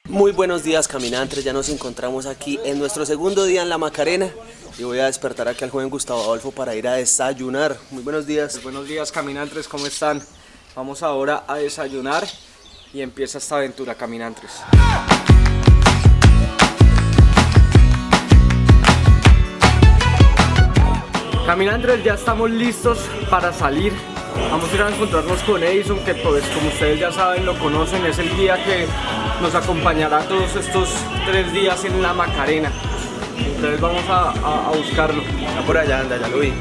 Muy buenos días, caminantes, ya nos encontramos aquí en nuestro segundo día en La Macarena y voy a despertar aquí al joven Gustavo Adolfo para ir a desayunar. Muy buenos días. Buenos días, caminantes, ¿cómo están? Vamos ahora a desayunar y empieza esta aventura, caminantes. Caminantes, ya estamos listos para salir. Vamos a ir a encontrarnos con Edison, que pues como ustedes ya saben, lo conocen, es el guía que nos acompañará todos estos 3 días en La Macarena. Entonces vamos a buscarlo. Está por allá, anda, ya lo vi.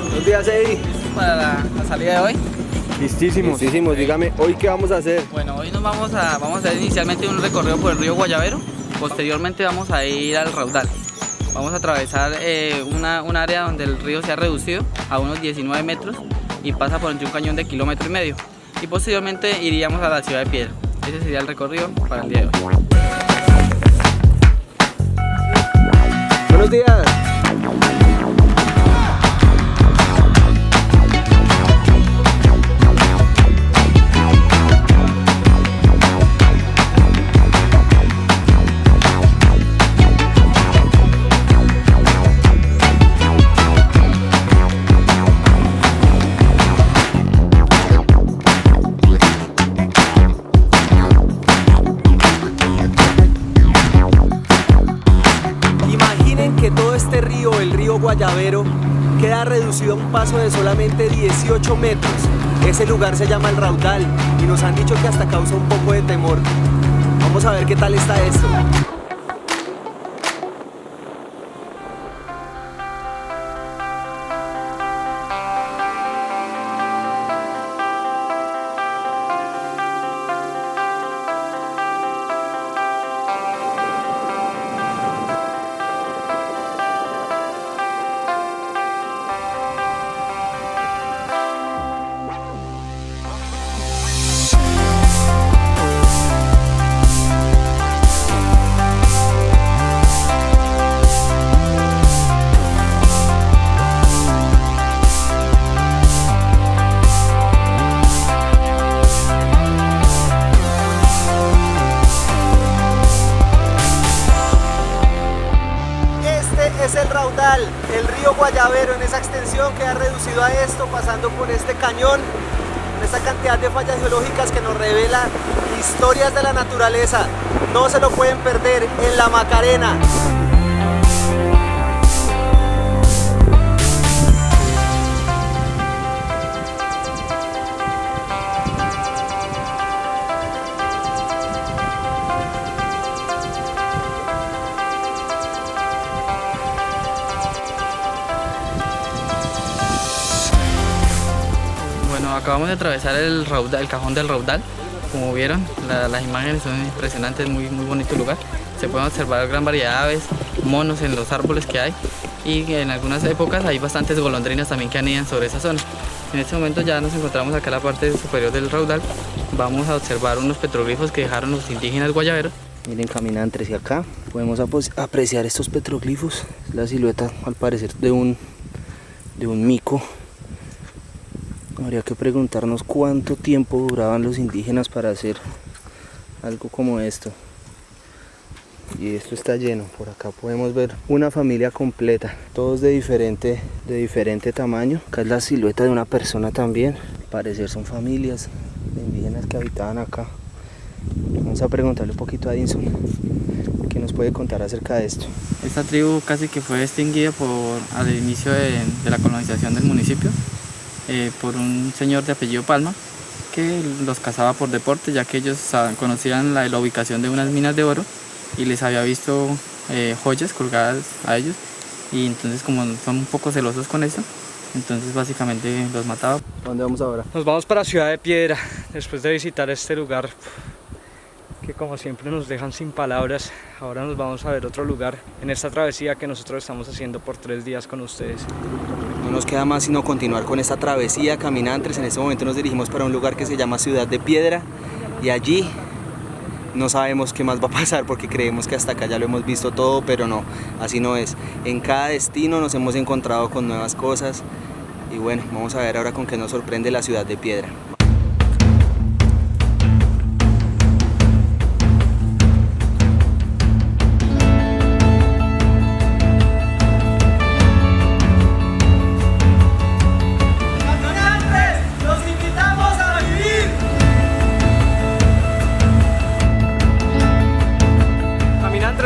Buenos días, Eddie. Para la salida de hoy. Listísimos. Dígame, ¿hoy qué vamos a hacer? Bueno, hoy nos vamos a hacer inicialmente un recorrido por el río Guayavero. Posteriormente vamos a ir al Raudal. Vamos a atravesar un área donde el río se ha reducido a unos 19 metros y pasa por entre un cañón de 1,5 kilómetros. Y posteriormente iríamos a la ciudad de Piedra. Ese sería el recorrido para el día de hoy. Buenos días. Que todo este río, el río Guayavero, queda reducido a un paso de solamente 18 metros. Ese lugar se llama el Raudal y nos han dicho que hasta causa un poco de temor. Vamos a ver qué tal está esto. Es el Raudal, el río Guayavero en esa extensión queda reducido a esto, pasando por este cañón, esta cantidad de fallas geológicas que nos revelan historias de la naturaleza. No se lo pueden perder en La Macarena. Acabamos de atravesar el Raudal, el cajón del Raudal. Como vieron, las imágenes son impresionantes, muy bonito lugar. Se pueden observar gran variedad de aves, monos en los árboles que hay, y en algunas épocas hay bastantes golondrinas también que anidan sobre esa zona. En este momento ya nos encontramos acá en la parte superior del Raudal. Vamos a observar unos petroglifos que dejaron los indígenas guayaberos. Miren, caminantes, y acá podemos apreciar estos petroglifos. La silueta, al parecer, de un mico. Habría que preguntarnos cuánto tiempo duraban los indígenas para hacer algo como esto. Y esto está lleno. Por acá podemos ver una familia completa, todos de diferente tamaño. Acá es la silueta de una persona también. Al parecer son familias de indígenas que habitaban acá. Vamos a preguntarle un poquito a Edison qué nos puede contar acerca de esto. Esta tribu casi que fue extinguida al inicio de la colonización del municipio. Por un señor de apellido Palma, que los cazaba por deporte, ya que ellos conocían la ubicación de unas minas de oro y les había visto joyas colgadas a ellos, y entonces, como son un poco celosos con eso, entonces básicamente los mataba. ¿Dónde vamos ahora? Nos vamos para Ciudad de Piedra, después de visitar este lugar que como siempre nos dejan sin palabras. Ahora nos vamos a ver otro lugar en esta travesía que nosotros estamos haciendo por 3 días con ustedes. No nos queda más sino continuar con esta travesía, caminantes. En este momento nos dirigimos para un lugar que se llama Ciudad de Piedra y allí no sabemos qué más va a pasar porque creemos que hasta acá ya lo hemos visto todo, pero no, así no es. En cada destino nos hemos encontrado con nuevas cosas y bueno, vamos a ver ahora con qué nos sorprende la Ciudad de Piedra.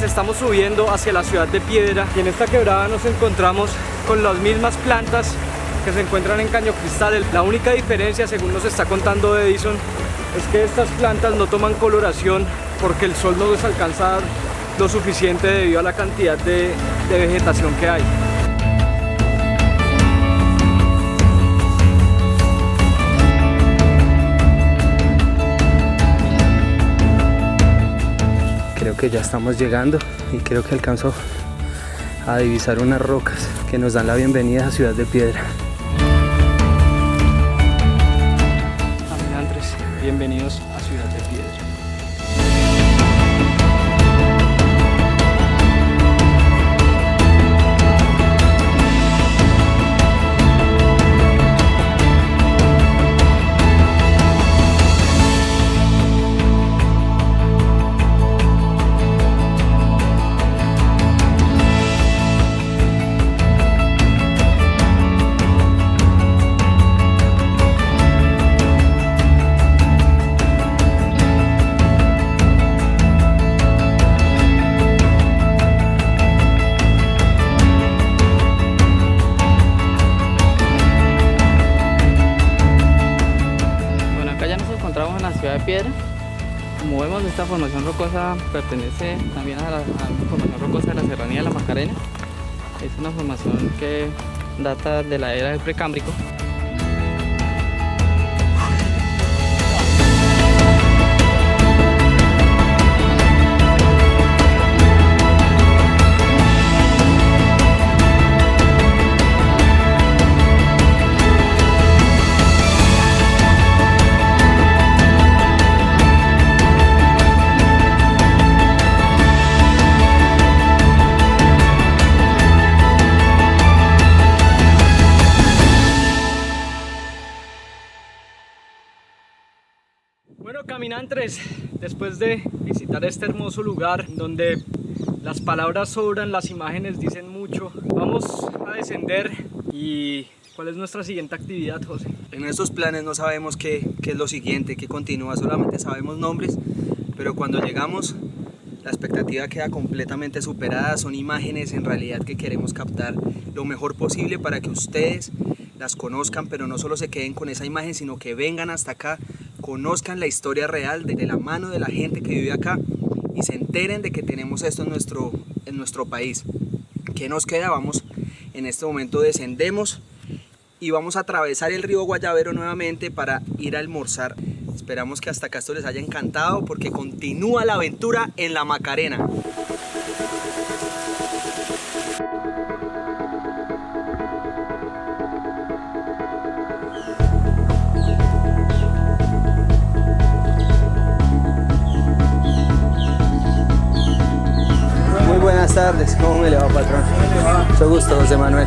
Caminantes, estamos subiendo hacia la ciudad de Piedra y en esta quebrada nos encontramos con las mismas plantas que se encuentran en Caño Cristal. La única diferencia, según nos está contando Edison, es que estas plantas no toman coloración porque el sol no les alcanza a dar lo suficiente debido a la cantidad de vegetación que hay. Creo que ya estamos llegando y creo que alcanzo a divisar unas rocas que nos dan la bienvenida a Ciudad de Piedra. Caminantes, bienvenidos a Ciudad de Piedra. Ciudad de Piedra. Como vemos, esta formación rocosa pertenece también a la formación rocosa de la Serranía de la Macarena. Es una formación que data de la era del Precámbrico. Bueno, caminantes, después de visitar este hermoso lugar donde las palabras sobran, las imágenes dicen mucho, vamos a descender. ¿Y cuál es nuestra siguiente actividad, José? En estos planes no sabemos qué es lo siguiente, qué continúa, solamente sabemos nombres, pero cuando llegamos la expectativa queda completamente superada. Son imágenes en realidad que queremos captar lo mejor posible para que ustedes las conozcan, pero no solo se queden con esa imagen, sino que vengan hasta acá, conozcan la historia real de la mano de la gente que vive acá y se enteren de que tenemos esto en nuestro país. ¿Qué nos queda? Vamos, en este momento descendemos y vamos a atravesar el río Guayabero nuevamente para ir a almorzar. Esperamos que hasta acá esto les haya encantado porque continúa la aventura en la Macarena. Muy buenas tardes, ¿cómo me le va, patrón? Mucho gusto, José Manuel.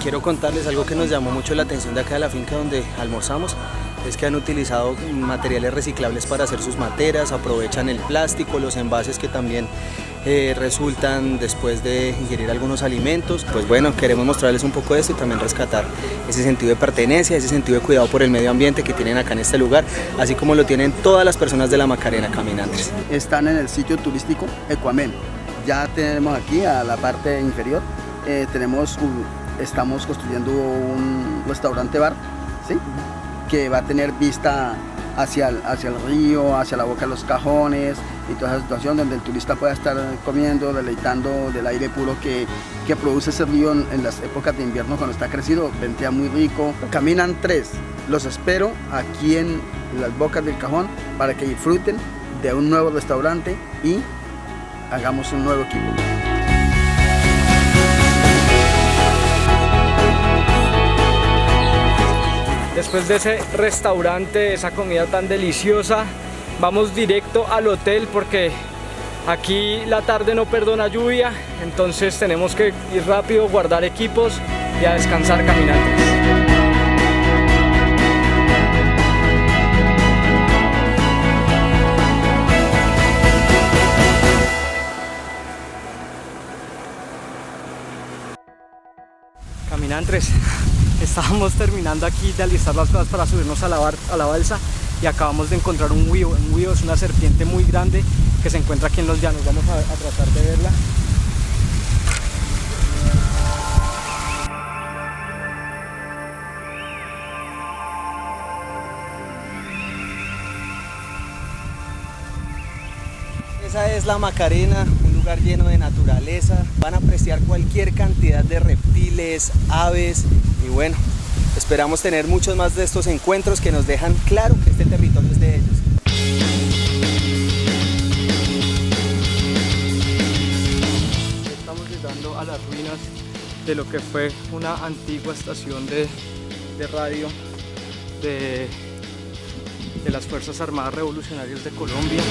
Quiero contarles algo que nos llamó mucho la atención de acá de la finca donde almorzamos. Es que han utilizado materiales reciclables para hacer sus materas, aprovechan el plástico, los envases que también resultan después de ingerir algunos alimentos. Pues bueno, queremos mostrarles un poco de esto y también rescatar ese sentido de pertenencia, ese sentido de cuidado por el medio ambiente que tienen acá en este lugar, así como lo tienen todas las personas de la Macarena caminantes. Están en el sitio turístico Ecuamén. Ya tenemos aquí a la parte inferior, estamos construyendo un restaurante bar, ¿sí? Que va a tener vista hacia el río, hacia la boca de los cajones y toda esa situación donde el turista pueda estar comiendo, deleitando del aire puro que produce ese río en las épocas de invierno cuando está crecido, ventea muy rico. Caminan 3, los espero aquí en las bocas del cajón para que disfruten de un nuevo restaurante y hagamos un nuevo equipo. Después de ese restaurante, esa comida tan deliciosa, vamos directo al hotel porque aquí la tarde no perdona lluvia, entonces tenemos que ir rápido, guardar equipos y a descansar, caminantes. Andrés, estábamos terminando aquí de alistar las cosas para subirnos a la balsa y acabamos de encontrar un huivo. Un huivo es una serpiente muy grande que se encuentra aquí en los llanos. Vamos a tratar de verla. Esa es la Macarena, un lugar lleno de naturaleza. Van a apreciar cualquier cantidad de reptiles, aves y bueno, esperamos tener muchos más de estos encuentros que nos dejan claro que este territorio es de ellos. Estamos llegando a las ruinas de lo que fue una antigua estación de radio de las Fuerzas Armadas Revolucionarias de Colombia.